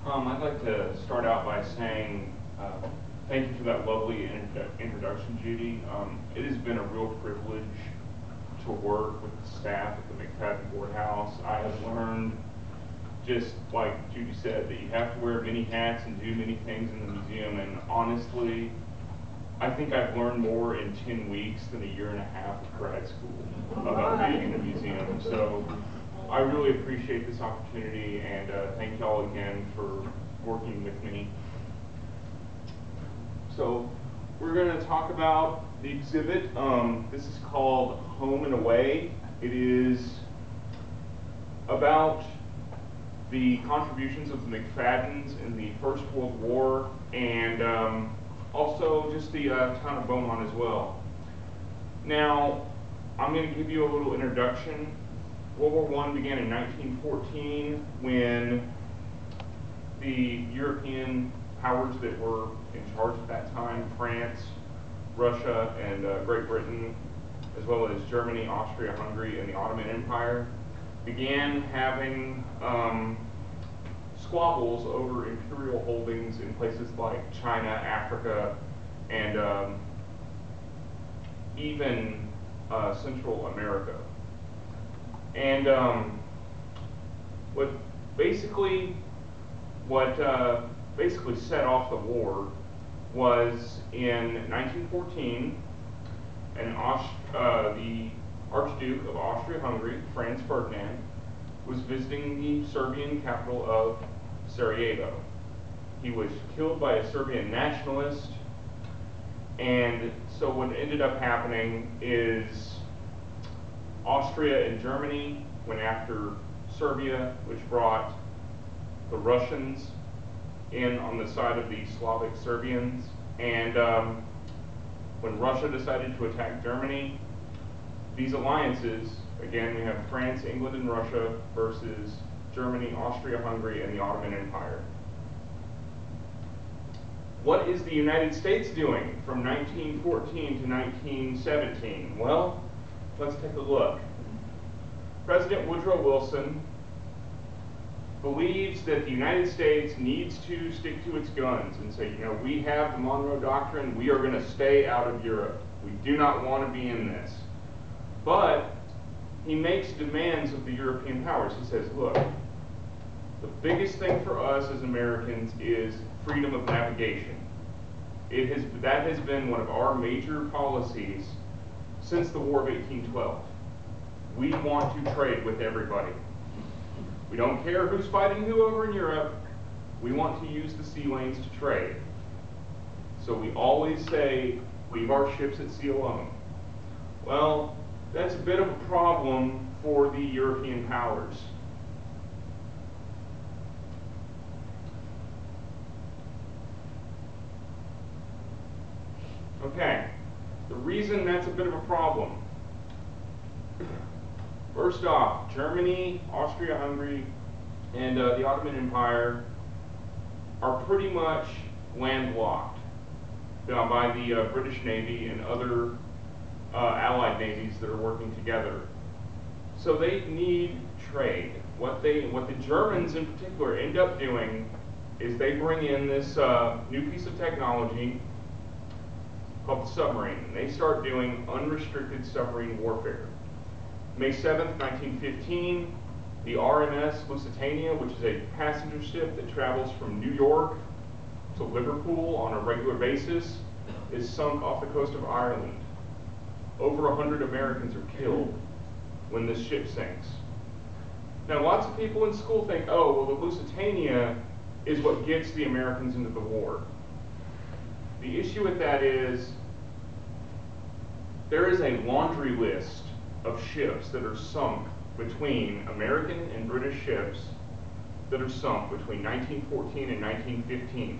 I'd like to start out by saying thank you for that lovely introduction, Judy. It has been a real privilege to work with the staff at the McFaddin-Ward house. I have learned, just like Judy said, that you have to wear many hats and do many things in the museum, and honestly, I think I've learned more in 10 weeks than a year and a half of grad school about being in the museum. So I really appreciate this opportunity, and thank y'all again for working with me. So we're going to talk about the exhibit. This is called Home and Away. It is about the contributions of the McFaddins in the First World War, and also just the town of Beaumont as well. Now, I'm going to give you a little introduction. World War I began in 1914 when the European powers that were in charge at that time, France, Russia, and Great Britain, as well as Germany, Austria, Hungary, and the Ottoman Empire, began having squabbles over imperial holdings in places like China, Africa, and even Central America. And what basically set off the war was in 1914, the Archduke of Austria-Hungary, Franz Ferdinand, was visiting the Serbian capital of Sarajevo. He was killed by a Serbian nationalist, and so what ended up happening is Austria and Germany went after Serbia, which brought the Russians in on the side of the Slavic Serbians, and when Russia decided to attack Germany, these alliances, again we have France, England, and Russia versus Germany, Austria-Hungary, and the Ottoman Empire. What is the United States doing from 1914 to 1917? Well, let's take a look. President Woodrow Wilson believes that the United States needs to stick to its guns and say, you know, we have the Monroe Doctrine, we are going to stay out of Europe. We do not want to be in this. But he makes demands of the European powers. He says, look, the biggest thing for us as Americans is freedom of navigation. That has been one of our major policies since the War of 1812. We want to trade with everybody. We don't care who's fighting who over in Europe. We want to use the sea lanes to trade. So we always say, leave our ships at sea alone. Well, that's a bit of a problem for the European powers. Okay, the reason that's a bit of a problem. First off, Germany, Austria-Hungary, and the Ottoman Empire are pretty much landlocked by the British Navy and other allied navies that are working together. So they need trade. What the Germans in particular end up doing is they bring in this new piece of technology called the submarine. And they start doing unrestricted submarine warfare. May 7th, 1915, the RMS Lusitania, which is a passenger ship that travels from New York to Liverpool on a regular basis, is sunk off the coast of Ireland. Over 100 Americans are killed when this ship sinks. Now, lots of people in school think, oh, well, the Lusitania is what gets the Americans into the war. The issue with that is there is a laundry list of ships that are sunk between American and British ships that are sunk between 1914 and 1915.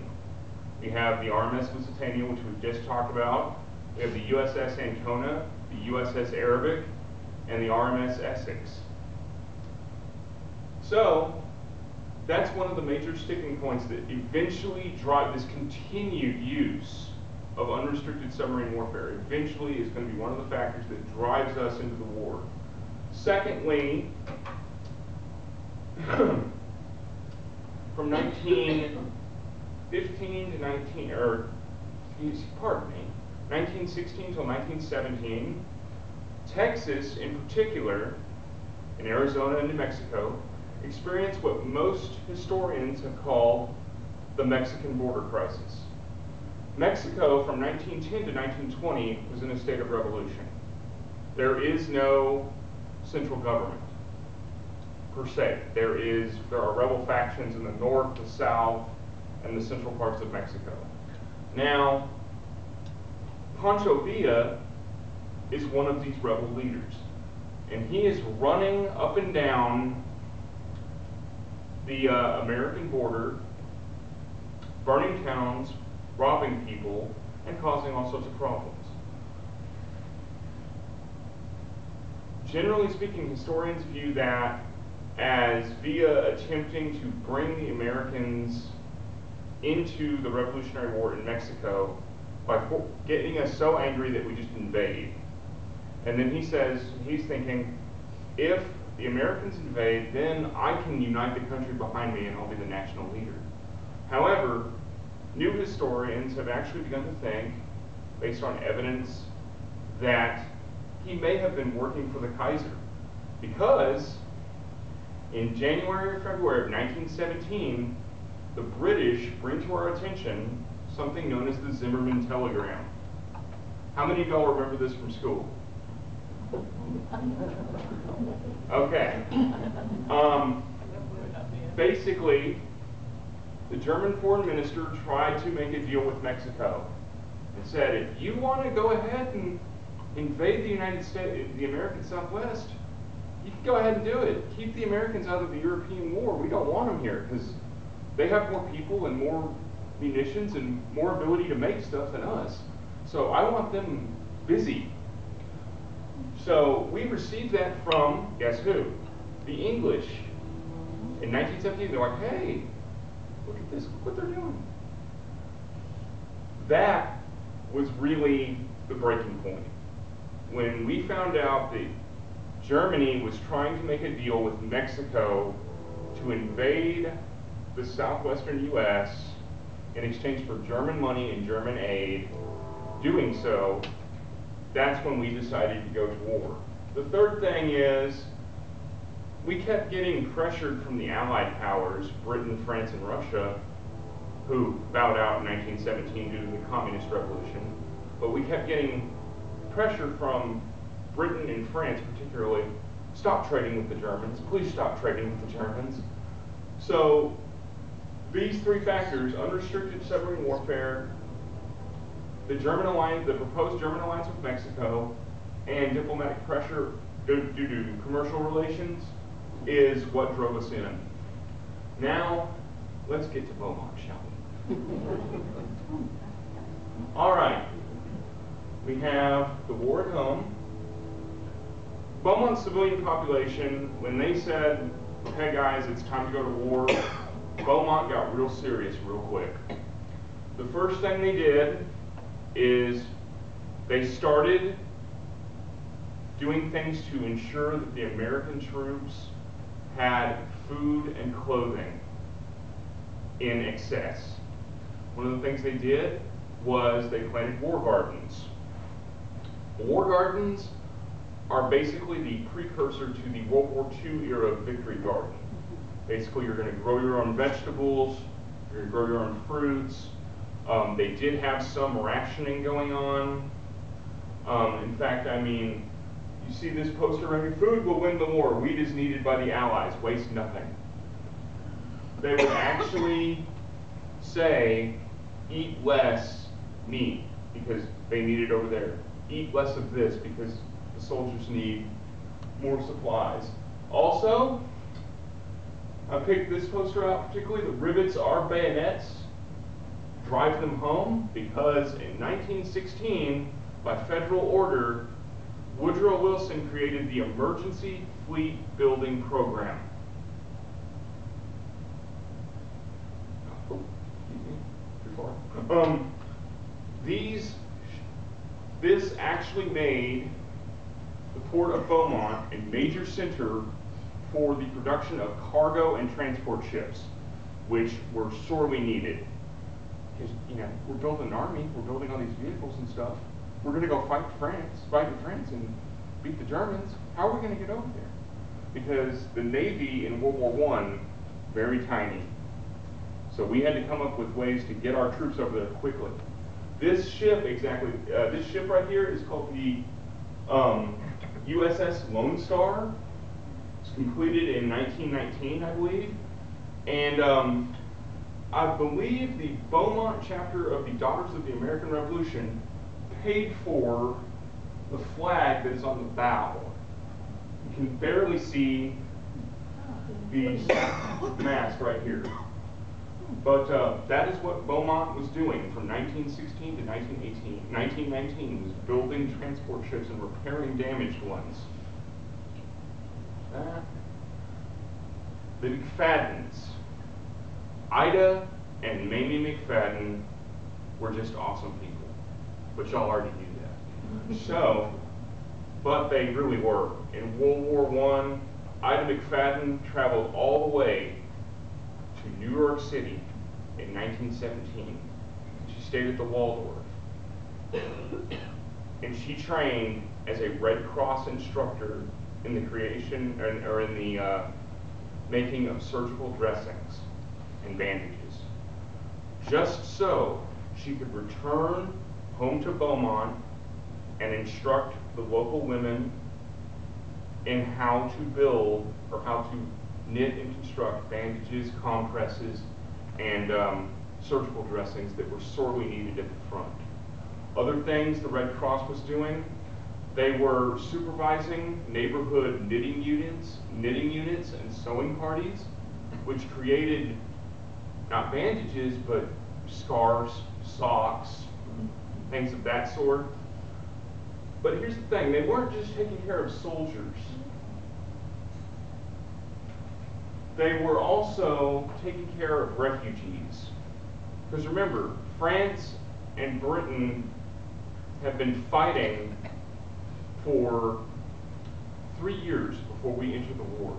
We have the RMS Lusitania, which we've just talked about. We have the USS Ancona, the USS Arabic, and the RMS Essex. So that's one of the major sticking points that eventually drive this continued use of unrestricted submarine warfare. Eventually is going to be one of the factors that drives us into the war. Secondly, from 1915 to 1916 till 1917, Texas in particular, and Arizona and New Mexico, experienced what most historians have called the Mexican border crisis. Mexico from 1910 to 1920 was in a state of revolution. There is no central government per se. There are rebel factions in the north, the south, and the central parts of Mexico. Now, Pancho Villa is one of these rebel leaders, and he is running up and down the American border, burning towns, robbing people, and causing all sorts of problems. Generally speaking, historians view that as Villa attempting to bring the Americans into the Revolutionary War in Mexico by getting us so angry that we just invade. And then he says, he's thinking, if the Americans invade, then I can unite the country behind me and I'll be the national leader. However, new historians have actually begun to think, based on evidence, that he may have been working for the Kaiser, because in January or February of 1917, the British bring to our attention something known as the Zimmermann telegram. How many of y'all remember this from school? Okay. Basically, the German foreign minister tried to make a deal with Mexico and said, if you want to go ahead and invade the United States, the American Southwest, you can go ahead and do it. Keep the Americans out of the European war. We don't want them here because they have more people and more munitions and more ability to make stuff than us. So I want them busy. So we received that from, guess who? The English. In 1917, they're like, hey, look at this, look what they're doing. That was really the breaking point. When we found out that Germany was trying to make a deal with Mexico to invade the southwestern U.S. in exchange for German money and German aid, doing so, that's when we decided to go to war. The third thing is, we kept getting pressured from the Allied powers, Britain, France, and Russia, who bowed out in 1917 due to the Communist Revolution. But we kept getting pressure from Britain and France particularly, stop trading with the Germans, please stop trading with the Germans. So these three factors, unrestricted submarine warfare, the German alliance, the proposed German alliance with Mexico, and diplomatic pressure due to commercial relations, is what drove us in. Now, let's get to Beaumont, shall we? All right. We have the war at home. Beaumont's civilian population, when they said, okay guys, it's time to go to war, Beaumont got real serious real quick. The first thing they did is they started doing things to ensure that the American troops had food and clothing in excess. One of the things they did was they planted war gardens. War gardens are basically the precursor to the World War II era victory garden. Basically, you're going to grow your own vegetables, you're going to grow your own fruits. They did have some rationing going on. In fact, I mean, you see this poster right here, food will win the war, wheat is needed by the Allies, waste nothing. They would actually say, eat less meat, because they need it over there. Eat less of this, because the soldiers need more supplies. Also, I picked this poster out particularly, the rivets are bayonets. Drive them home, because in 1916, by federal order, wood Woodrow Wilson created the Emergency Fleet Building Program. Oh, excuse me, too far. This actually made the Port of Beaumont a major center for the production of cargo and transport ships, which were sorely needed. Because, you know, we're building an army, we're building all these vehicles and stuff. We're going to go fight in France and beat the Germans. How are we going to get over there? Because the Navy in World War I, very tiny. So we had to come up with ways to get our troops over there quickly. This ship, this ship right here is called the Uss Lone Star. It's completed in 1919, I believe. And I believe the Beaumont chapter of the Daughters of the American Revolution paid for the flag that is on the bow. You can barely see the mast right here. But that is what Beaumont was doing from 1916 to 1918. 1919 was building transport ships and repairing damaged ones. The McFaddins. Ida and Mamie McFaddin were just awesome people. But y'all already knew that. So, but they really were. In World War I, Ida McFaddin traveled all the way to New York City in 1917. She stayed at the Waldorf. And she trained as a Red Cross instructor in the creation, or in the making of surgical dressings and bandages. Just so she could return home to Beaumont and instruct the local women in how to build, or how to knit and construct bandages, compresses, and surgical dressings that were sorely needed at the front. Other things the Red Cross was doing, they were supervising neighborhood knitting units and sewing parties, which created not bandages, but scarves, socks, things of that sort. But here's the thing, they weren't just taking care of soldiers. They were also taking care of refugees. Because remember, France and Britain have been fighting for 3 years before we enter the war.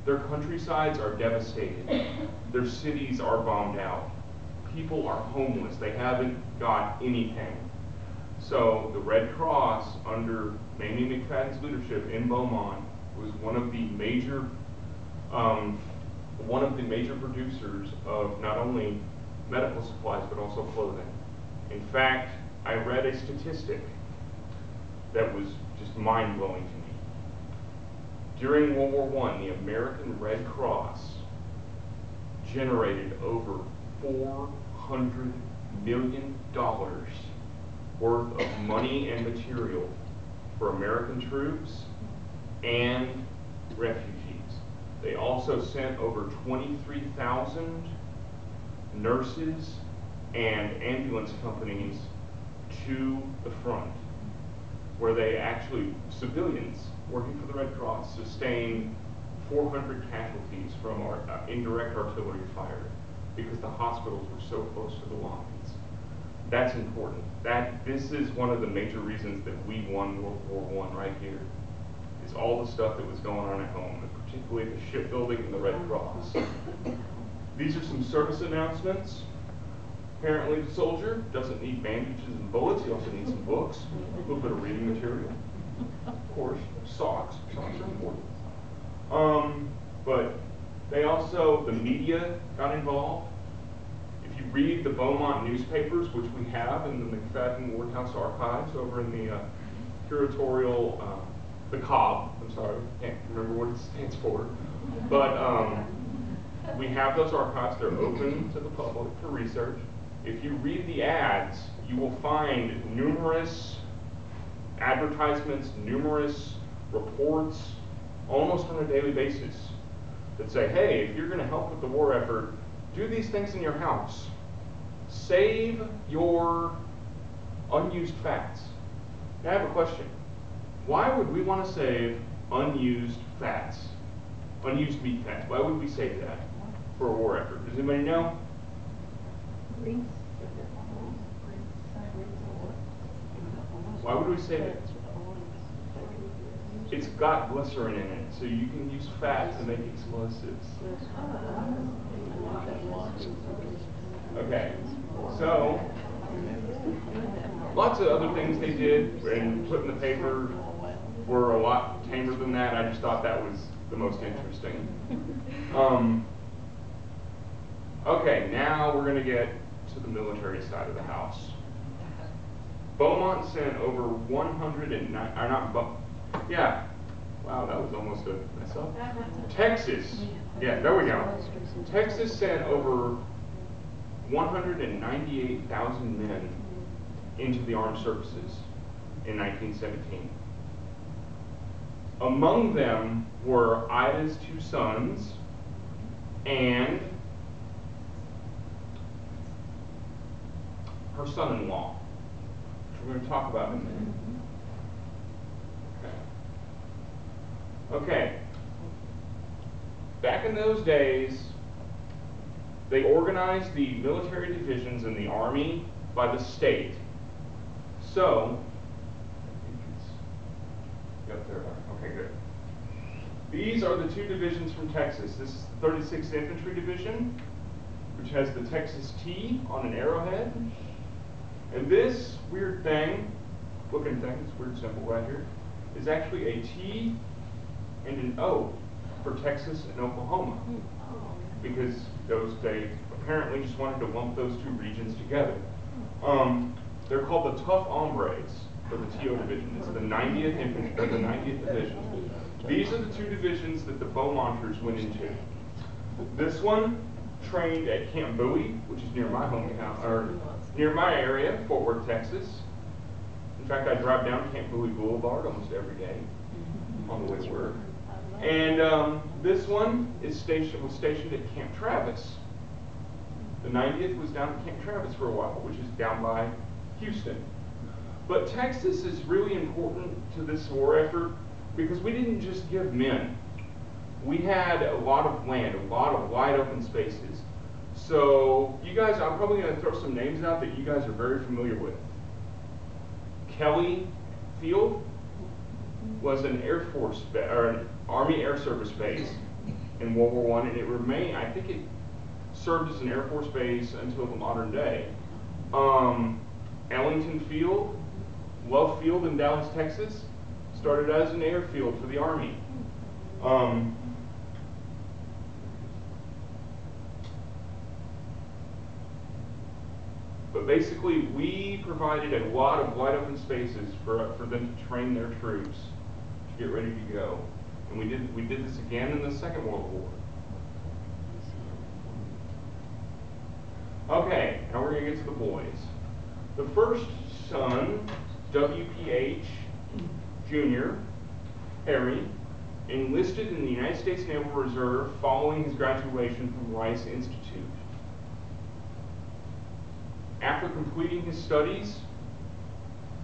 Their countrysides are devastated. Their cities are bombed out. People are homeless. They haven't got anything. So the Red Cross, under Mamie McFaddin's leadership in Beaumont, was one of the major producers of not only medical supplies but also clothing. In fact, I read a statistic that was just mind-blowing to me. During World War I, the American Red Cross generated over $400 million worth of money and material for American troops and refugees. They also sent over 23,000 nurses and ambulance companies to the front, where they actually, civilians working for the Red Cross, sustained 400 casualties from our indirect artillery fire because the hospitals were so close to the lines. That's important. This is one of the major reasons that we won World War I right here. It's all the stuff that was going on at home, and particularly the shipbuilding and the Red Cross. These are some service announcements. Apparently the soldier doesn't need bandages and bullets, he also needs some books, a little bit of reading material. Of course, socks are important. But they also, the media got involved. If you read the Beaumont newspapers, which we have in the McFaddin-Ward House archives over in the curatorial, the Cobb, I'm sorry, can't remember what it stands for. But we have those archives, they're open to the public for research. If you read the ads, you will find numerous advertisements, numerous reports, almost on a daily basis, that say, hey, if you're going to help with the war effort, do these things in your house. Save your unused fats. Now I have a question. Why would we want to save unused fats? Unused meat fats. Why would we save that for a war effort? Does anybody know? Why would we save it? It's got glycerin in it, so you can use fat to make explosives. Okay, so lots of other things they did and put in the paper were a lot tamer than that. I just thought that was the most interesting. Okay, now we're going to get to the military side of the house. Beaumont sent over 109, or not, yeah, wow, that was almost a mess up. Texas, yeah, there we go. Texas sent over 198,000 men into the armed services in 1917. Among them were Ida's two sons and her son-in-law, which we're going to talk about in a minute. Okay. Back in those days, they organized the military divisions in the Army by the state. So, up there. Okay, good. These are the two divisions from Texas. This is the 36th Infantry Division, which has the Texas T on an arrowhead. And this weird thing, looking thing, this weird symbol right here, is actually a T and an O for Texas and Oklahoma. Because they apparently just wanted to lump those two regions together. They're called the Tough Hombres for the TO Division. It's the 90th Infantry, or the 90th Division. These are the two divisions that the Beaumonters went into. This one trained at Camp Bowie, which is near my hometown, or near my area, Fort Worth, Texas. In fact, I drive down Camp Bowie Boulevard almost every day on the way to work. And this one was stationed at Camp Travis. The 90th was down at Camp Travis for a while, which is down by Houston. But Texas is really important to this war effort because we didn't just give men. We had a lot of land, a lot of wide open spaces. So you guys, I'm probably going to throw some names out that you guys are very familiar with. Kelly Field was an Air Force, or an Army Air Service base in World War I, and it remained, I think it served as an Air Force base until the modern day. Ellington Field, Love Field in Dallas, Texas, started as an airfield for the Army. But basically, we provided a lot of wide open spaces for them to train their troops to get ready to go. And we did this again in the Second World War. Okay, now we're going to get to the boys. The first son, WPH Jr., Harry, enlisted in the United States Naval Reserve following his graduation from Rice Institute. After completing his studies,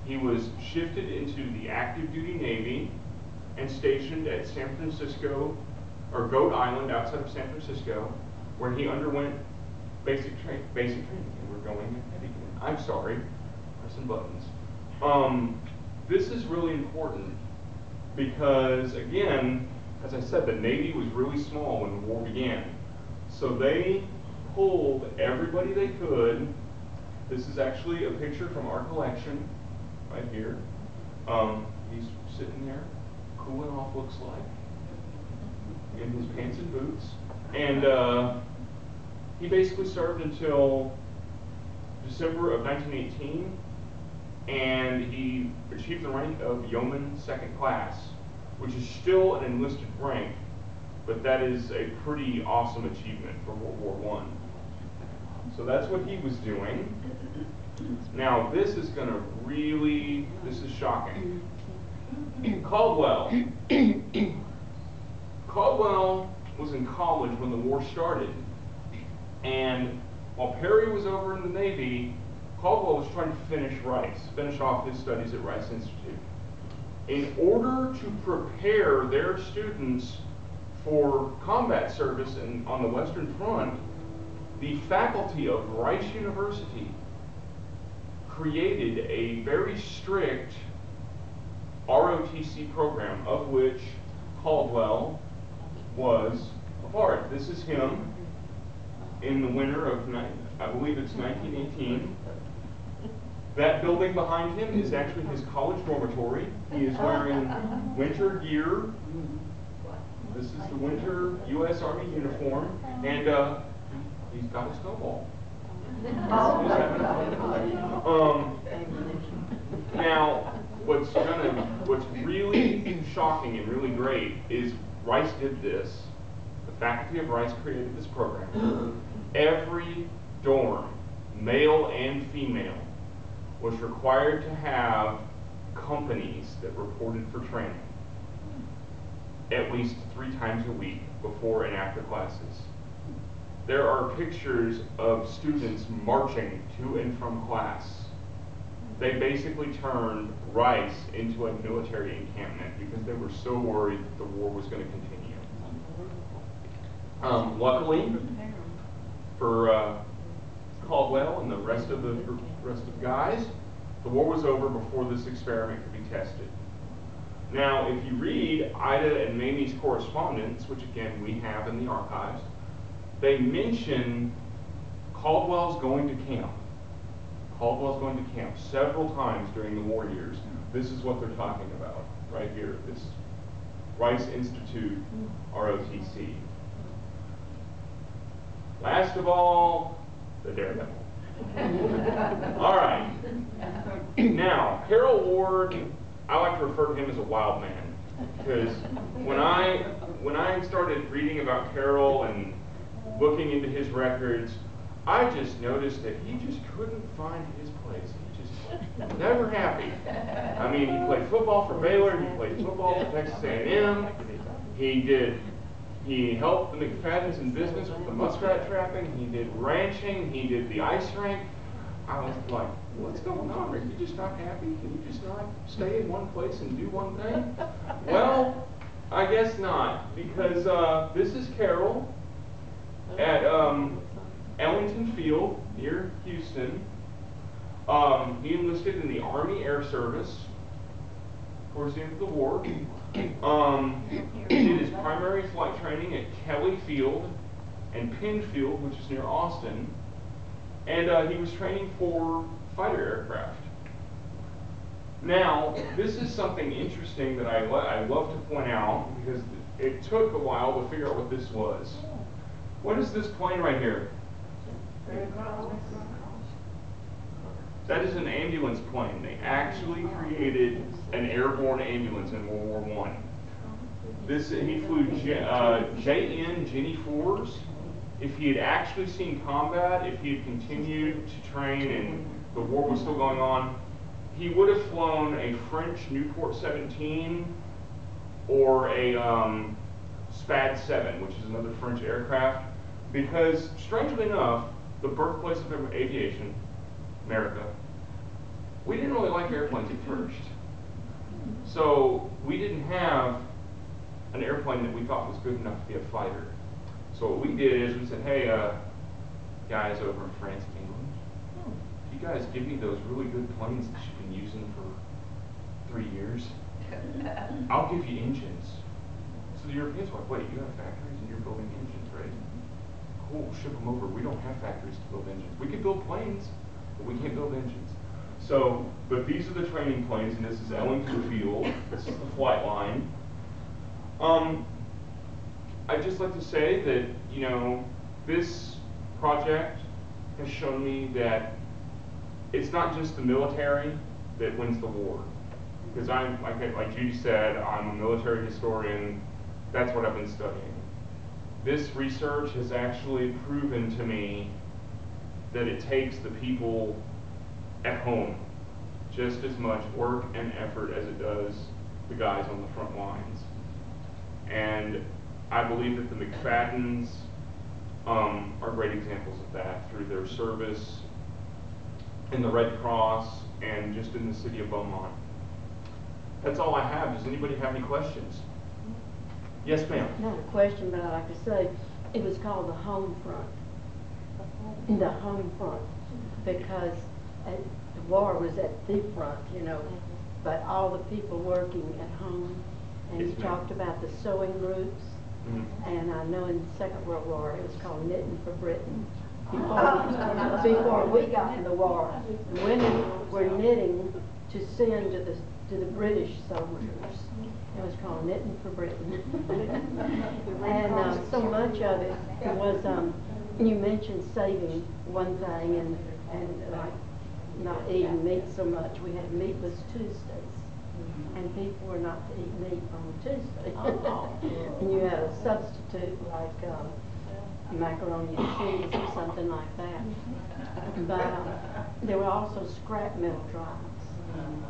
he was shifted into the active duty Navy and stationed at San Francisco, or Goat Island outside of San Francisco, where he underwent basic training. And we're going ahead again. I'm sorry, pressing buttons. This is really important because, again, as I said, the Navy was really small when the war began. So they pulled everybody they could. This is actually a picture from our collection, right here. He's sitting there, cooling off, looks like, in his pants and boots. And he basically served until December of 1918, and he achieved the rank of Yeoman Second Class, which is still an enlisted rank, but that is a pretty awesome achievement for World War I. So that's what he was doing. Now this is going to really, this is shocking. Caldwell. Caldwell was in college when the war started. And while Perry was over in the Navy, Caldwell was trying to finish off his studies at Rice Institute. In order to prepare their students for combat service on the Western Front, the faculty of Rice University created a very strict ROTC program, of which Caldwell was a part. This is him in the winter of, I believe it's 1918. That building behind him is actually his college dormitory. He is wearing winter gear. This is the winter U.S. Army uniform, and he's got a snowball. Now, what's really shocking and really great is Rice did this. The faculty of Rice created this program. Every dorm, male and female, was required to have companies that reported for training at least 3 times a week before and after classes. There are pictures of students marching to and from class. They basically turned Rice into a military encampment because they were so worried that the war was going to continue. Luckily for Caldwell and the rest of the guys, the war was over before this experiment could be tested. Now, if you read Ida and Mamie's correspondence, which again we have in the archives, they mention Caldwell's going to camp. Caldwell's going to camp several times during the war years. This is what they're talking about right here, this Rice Institute ROTC. Last of all, the daredevil. All right. Now, Carroll Ward, I like to refer to him as a wild man, because when I started reading about Carroll and looking into his records, I just noticed that he just couldn't find his place. He just never happy. I mean, he played football for Baylor, he played football for Texas A&M, he helped the McFaddins in business with the muskrat trapping, he did ranching, he did the ice rink. I was like, what's going on? Are you just not happy? Can you just not stay in one place and do one thing? Well, I guess not, because this is Carroll at Ellington Field near Houston. He enlisted in the Army Air Service towards the end of the war. Did his primary flight training at Kelly Field and Penn Field, which is near Austin. And he was training for fighter aircraft. Now, this is something interesting that I love to point out, because it took a while to figure out what this was. What is this plane right here? That is an ambulance plane. They actually created an airborne ambulance in World War I. He flew JN Jenny 4s. If he had actually seen combat, if he had continued to train and the war was still going on, he would have flown a French Newport 17 or a SPAD 7, which is another French aircraft, because strangely enough, the birthplace of aviation, America, we didn't really like airplanes at first. So we didn't have an airplane that we thought was good enough to be a fighter. So what we did is we said, hey, guys over in France and England, you guys give me those really good planes that you've been using for 3 years, I'll give you engines. So the Europeans were like, wait, you have factories and you're building engines, right? Cool, ship them over. We don't have factories to build engines. We can build planes, but we can't build engines. So, but these are the training planes, and this is Ellington Field. This is the flight line. I'd just like to say that, you know, this project has shown me that it's not just the military that wins the war. Because I'm, like Judy said, I'm a military historian. That's what I've been studying. This research has actually proven to me that it takes the people at home just as much work and effort as it does the guys on the front lines. And I believe that the McFaddins are great examples of that through their service in the Red Cross and just in the city of Beaumont. That's all I have. Does anybody have any questions? Yes, ma'am. Not a question, but I'd like to say, it was called the home front. The home front, because the war was at the front, you know, but all the people working at home, and Yes, you ma'am. talked about the sewing groups, and I know in the Second World War it was called Knitting for Britain. Before we got in the war, the women were knitting to send to the British soldiers. It was called Knitting for Britain. And so much of it was, you mentioned saving one thing and like not eating meat so much. We had meatless Tuesdays. And people were not to eat meat on Tuesday. And you had a substitute like macaroni and cheese or something like that. But there were also scrap metal drives.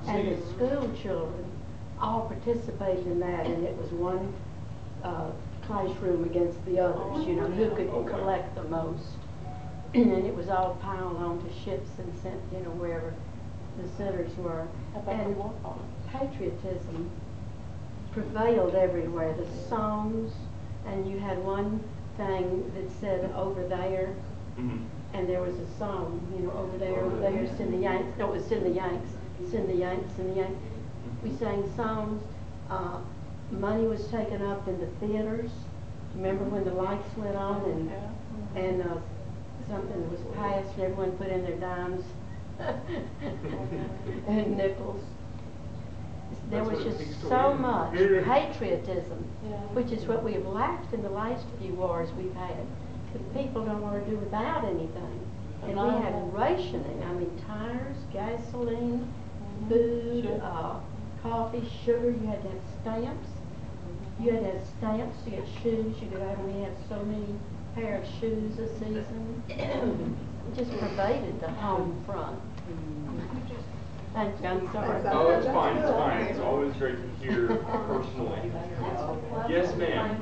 And the school children all participated in that, and it was one classroom against the others, you know, who could collect the most. And it was all piled onto ships and sent, you know, wherever the centers were. And patriotism prevailed everywhere. The songs, and you had one thing that said "over there," and there was a song, you know, over there, send the Yanks. No, it was send the Yanks, send the Yanks, send the Yanks. We sang songs. Money was taken up in the theaters. Remember when the lights went on and something was passed and everyone put in their dimes and nickels. There was just so much patriotism, which is what we have lacked in the last few wars we've had. The people don't want to do without anything. And we had rationing. I mean, tires, gasoline, food, coffee, sugar. You had to have stamps. You had to have stamps to get shoes. You could only have so many pair of shoes a season. It just pervaded the home front. Thank you. I'm sorry. Oh, it's fine. It's fine. It's always great to hear personally. Yes, ma'am.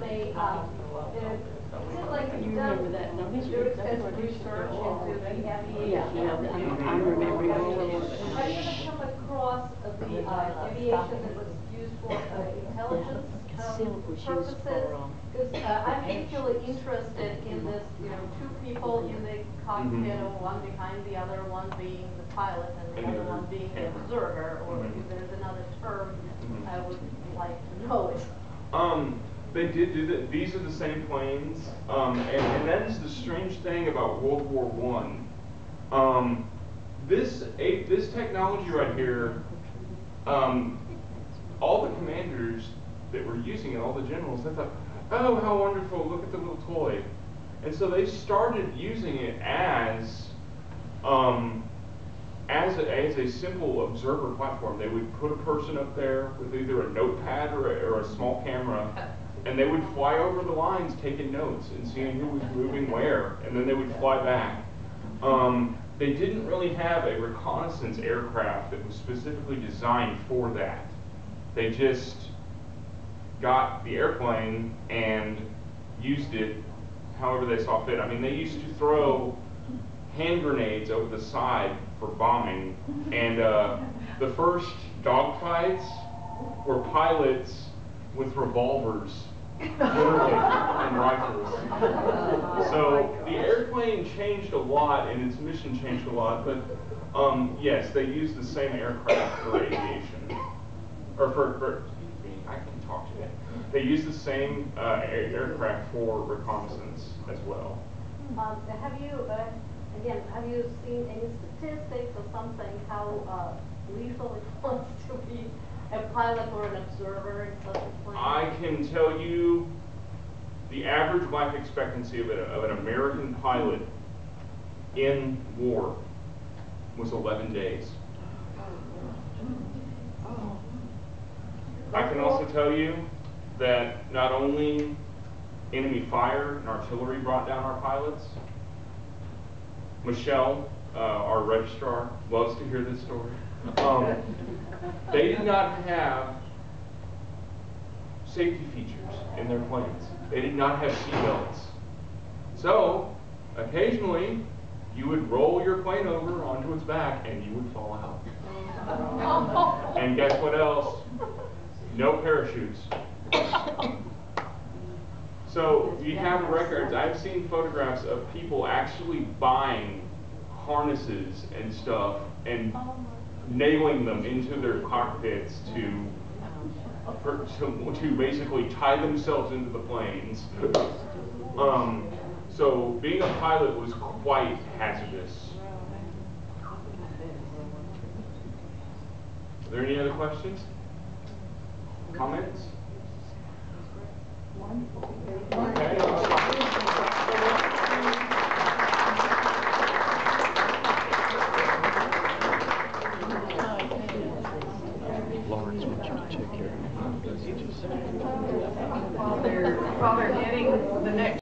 You remember that, don't you? Do extensive research into the aviation. Yeah, I'm remembering. Have you ever come across the aviation that was used for intelligence purposes? Because I'm particularly interested in this, you know, two people in the cockpit, one behind the other, one being the pilot and the other one being the observer, or if there's another term, I would like to know it. They did do that. These are the same planes, and that's the strange thing about World War I. This technology right here, all the commanders that were using it, all the generals, they thought, oh, how wonderful! Look at the little toy, and so they started using it as a simple observer platform. They would put a person up there with either a notepad or a small camera, and they would fly over the lines taking notes and seeing who was moving where, and then they would fly back. They didn't really have a reconnaissance aircraft that was specifically designed for that. They just got the airplane and used it however they saw fit. I mean, they used to throw hand grenades over the side for bombing, and the first dogfights were pilots with revolvers, literally, and rifles. So the airplane changed a lot, and its mission changed a lot, but yes, they used the same aircraft for aviation. Or for excuse me, I can talk today. They used the same aircraft for reconnaissance as well. Have you seen any statistics or something how lethal it was to be a pilot or an observer in such a plane? I can tell you the average life expectancy of an American pilot in war was 11 days. I can also tell you that not only enemy fire and artillery brought down our pilots. Michelle, our registrar, loves to hear this story. They did not have safety features in their planes. They did not have seatbelts. So, occasionally, you would roll your plane over onto its back and you would fall out. And guess what else? No parachutes. So you have records. I've seen photographs of people actually buying harnesses and stuff and nailing them into their cockpits to basically tie themselves into the planes. So being a pilot was quite hazardous. Are there any other questions? Comments? Okay.